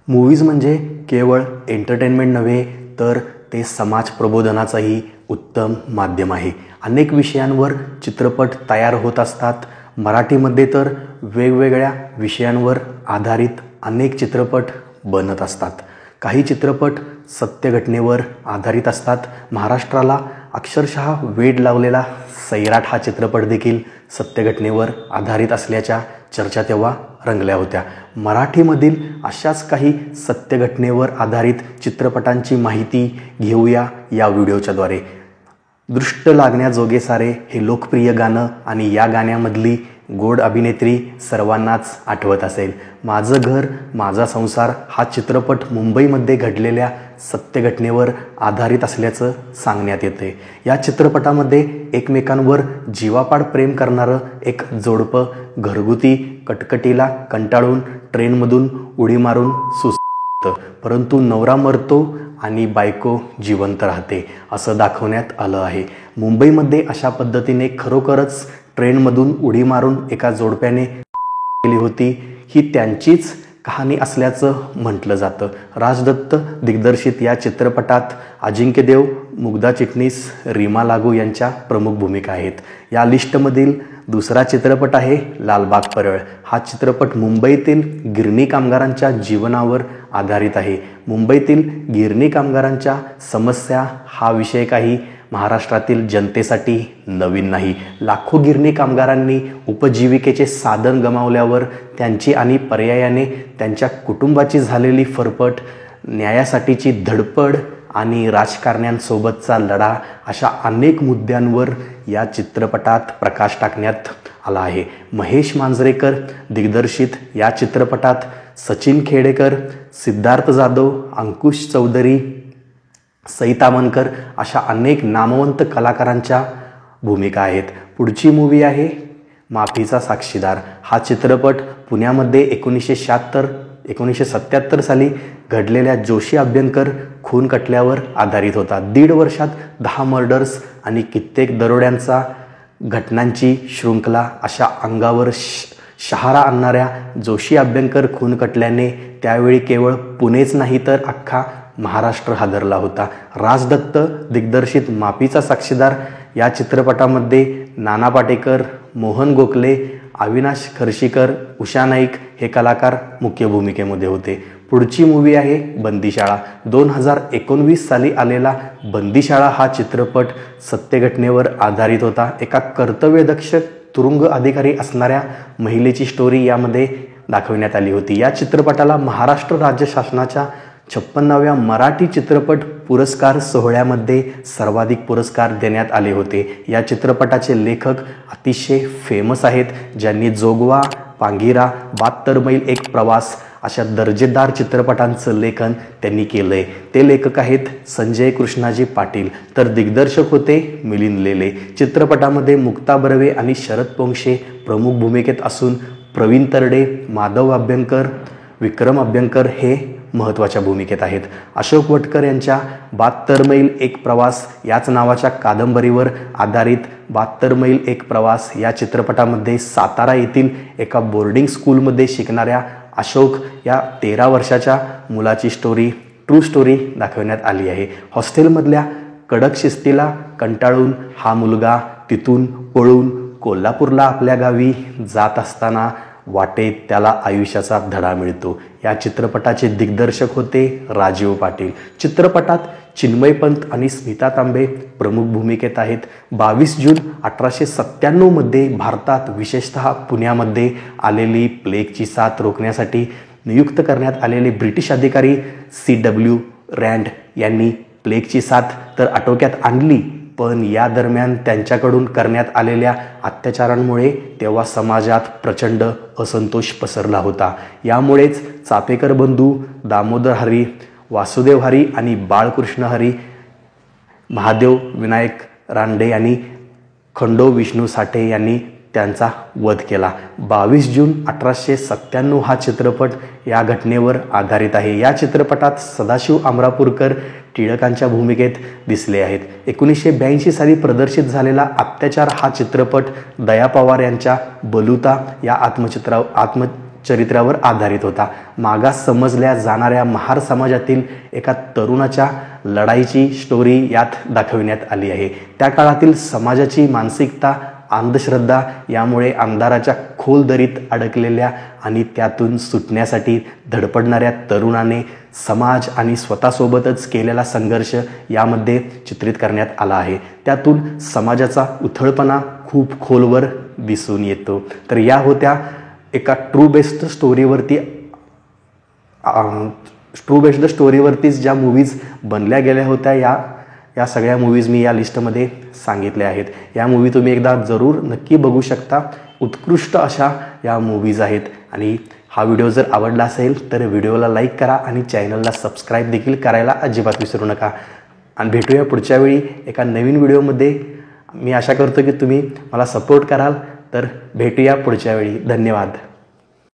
Movies म्हणजे केवळ entertainment नव्हे तर ते समाज प्रबोधनाचंही उत्तम माध्यम आहे. अनेक विषयांवर चित्रपट तयार होत असतात. मराठीमध्ये तर वेगवेगळ्या विषयांवर आधारित अनेक चित्रपट बनत असतात. काही चित्रपट सत्य घटनेवर आधारित असतात. महाराष्ट्राला अक्षरशः वेड लावलेला सैराट हा चित्रपट देखील सत्य घटनेवर आधारित असल्याच्या चर्चा तेव्हा रंगल्या होत्या. मराठीमधील अशाच काही सत्य घटनेवर आधारित चित्रपटांची माहिती घेऊया या व्हिडिओच्याद्वारे. दृष्ट लागण्याजोगे सारे हे लोकप्रिय गाणं आणि या गाण्यामधली गोड अभिनेत्री सर्वांनाच आठवत असेल. माझं घर माझा संसार हा चित्रपट मुंबईमध्ये घडलेल्या सत्य घटनेवर आधारित असल्याचं सांगण्यात येते. या चित्रपटामध्ये एकमेकांवर जीवापाड प्रेम करणारं एक जोडपं घरगुती कटकटीला कंटाळून ट्रेनमधून उडी मारून सुचतं, परंतु नवरा मरतो आणि बायको जिवंत राहते असं दाखवण्यात आलं आहे. मुंबईमध्ये अशा पद्धतीने खरोखरच ट्रेनमधून उडी मारून एका जोडप्याने केली होती ही त्यांचीच कहाणी असल्याचं म्हटलं जातं. राज दत्त दिग्दर्शित या चित्रपटात अजिंक्य देव, मुग्धा चिटणीस, रीमा लागू यांच्या प्रमुख भूमिका आहेत. या लिस्टमधील दुसरा चित्रपट आहे लालबाग परळ. हा चित्रपट मुंबईतील गिरणी कामगारांच्या जीवनावर आधारित आहे. मुंबईतील गिरणी कामगारांच्या समस्या हा विषय काही महाराष्ट्रातील जनतेसाठी नवीन नाही. लाखो गिरणी कामगारांनी उपजीविकेचे साधन गमावल्यावर त्यांची आणि पर्यायाने त्यांच्या कुटुंबाची झालेली फरफट, न्यायासाठीची धडपड आणि राजकारण्यांसोबतचा लढा अशा अनेक मुद्द्यांवर या चित्रपटात प्रकाश टाकण्यात आला आहे. महेश मांजरेकर दिग्दर्शित या चित्रपटात सचिन खेडेकर, सिद्धार्थ जाधव, अंकुश चौधरी, सई तामणकर अशा अनेक नामवंत कलाकारांच्या भूमिका आहेत. पुढची मूव्ही आहे माफीचा साक्षीदार. हा चित्रपट पुण्यामध्ये 1977 साली घडलेल्या जोशी अभ्यंकर खून खटल्यावर आधारित होता. 1.5 वर्षात 10 मर्डर्स आणि कित्येक दरोड्यांचा घटनांची शृंखला अशा अंगावर शहारा आणणाऱ्या जोशी अभ्यंकर खून खटल्याने त्यावेळी केवळ पुणेच नाही तर अख्खा महाराष्ट्र हादरला होता. राज दत्त दिग्दर्शित माफीचा साक्षीदार या चित्रपटामध्ये नाना पाटेकर, मोहन गोखले, अविनाश खर्शीकर, उषा नाईक हे कलाकार मुख्य भूमिकेमध्ये होते. पुढची मूव्ही आहे बंदीशाळा. 2019 साली आलेला बंदीशाळा हा चित्रपट सत्य घटनेवर आधारित होता. एका कर्तव्यदक्ष तुरुंग अधिकारी असणाऱ्या महिलेची स्टोरी यामध्ये दाखवण्यात आली होती. या चित्रपटाला महाराष्ट्र राज्य शासनाच्या 56व्या मराठी चित्रपट पुरस्कार सोहळ्यामध्ये सर्वाधिक पुरस्कार देण्यात आले होते. या चित्रपटाचे लेखक अतिशय फेमस आहेत, ज्यांनी जोगवा, पांगिरा, 72 मैल एक प्रवास अशा दर्जेदार चित्रपटांचं लेखन त्यांनी केलंय. ते लेखक आहेत संजय कृष्णाजी पाटील, तर दिग्दर्शक होते मिलिंद लेले. चित्रपटामध्ये मुक्ता बर्वे आणि शरद पोंक्षे प्रमुख भूमिकेत असून प्रवीण तरडे, माधव अभ्यंकर, विक्रम अभ्यंकर हे महत्त्वाच्या भूमिकेत आहेत. अशोक वटकर यांच्या 72 मैल एक प्रवास याच नावाच्या कादंबरीवर आधारित 72 मैल एक प्रवास या चित्रपटामध्ये सातारा येथील एका बोर्डिंग स्कूलमध्ये शिकणाऱ्या अशोक या 13 वर्षाच्या मुलाची ट्रू स्टोरी दाखवण्यात आली आहे. हॉस्टेलमधल्या कडक शिस्तीला कंटाळून हा मुलगा तिथून पळून कोल्हापूरला आपल्या गावी जात असताना वाटेत त्याला आयुष्याचा धडा मिळतो. या चित्रपटाचे दिग्दर्शक होते राजीव पाटील. चित्रपटात चिन्मय पंत आणि स्मिता तांबे प्रमुख भूमिकेत आहेत. 22 जून 1897 मध्ये भारतात विशेषतः पुण्यामध्ये आलेली प्लेगची साथ रोखण्यासाठी नियुक्त करण्यात आलेले ब्रिटिश अधिकारी CW रँड यांनी प्लेगची साथ तर आटोक्यात आणली, पण या दरम्यान त्यांच्याकडून करण्यात आलेल्या अत्याचारांमुळे तेव्हा समाजात प्रचंड असंतोष पसरला होता. यामुळेच चापेकर बंधू दामोदर हरी, वासुदेव हरी आणि बाळकृष्ण हरी, महादेव विनायक रानडे आणि खंडो विष्णू साठे यांनी त्यांचा वध केला. 22 जून 1897 हा चित्रपट या घटनेवर आधारित आहे. या चित्रपटात सदाशिव अमरापूरकर टिळकांच्या भूमिकेत दिसले आहेत. 1982 साली प्रदर्शित झालेला अत्याचार हा चित्रपट दया पवार यांच्या बलुता या चरित्रावर आधारित होता. मागास समजल्या जाणाऱ्या महार समाजातील एका तरुणाच्या लढाईची स्टोरी यात दाखविण्यात आली आहे. त्या काळातील समाजाची मानसिकता, अंधश्रद्धा यामुळे अंधाराच्या खोल दरीत अडकलेल्या आणि त्यातून सुटण्यासाठी धडपडणाऱ्या तरुणाने समाज आणि स्वतःसोबतच केलेला संघर्ष यामध्ये चित्रित करण्यात आला आहे. त्यातून समाजाचा उथळपणा खूप खोलवर दिसून येतो. तर या होत्या एका ट्रू बेस्ड स्टोरीवरतीच ज्या मूवीज बनल्या गेल्या होत्या, या सगळ्या मूवीज मी या लिस्टमध्ये सांगितल्या आहेत. या मूवी तुम्ही एकदा जरूर नक्की बघू शकता. उत्कृष्ट अशा या मूवीज आहेत. आणि हा व्हिडिओ जर आवडला असेल तर व्हिडिओला लाईक करा आणि चॅनलला सबस्क्राईब देखील करायला अजिबात विसरू नका. आणि भेटूया पुढच्या वेळी एका नवीन व्हिडिओमध्ये. मी आशा करतो की तुम्ही मला सपोर्ट कराल. तर भेटूया पुढच्या वेळी. धन्यवाद.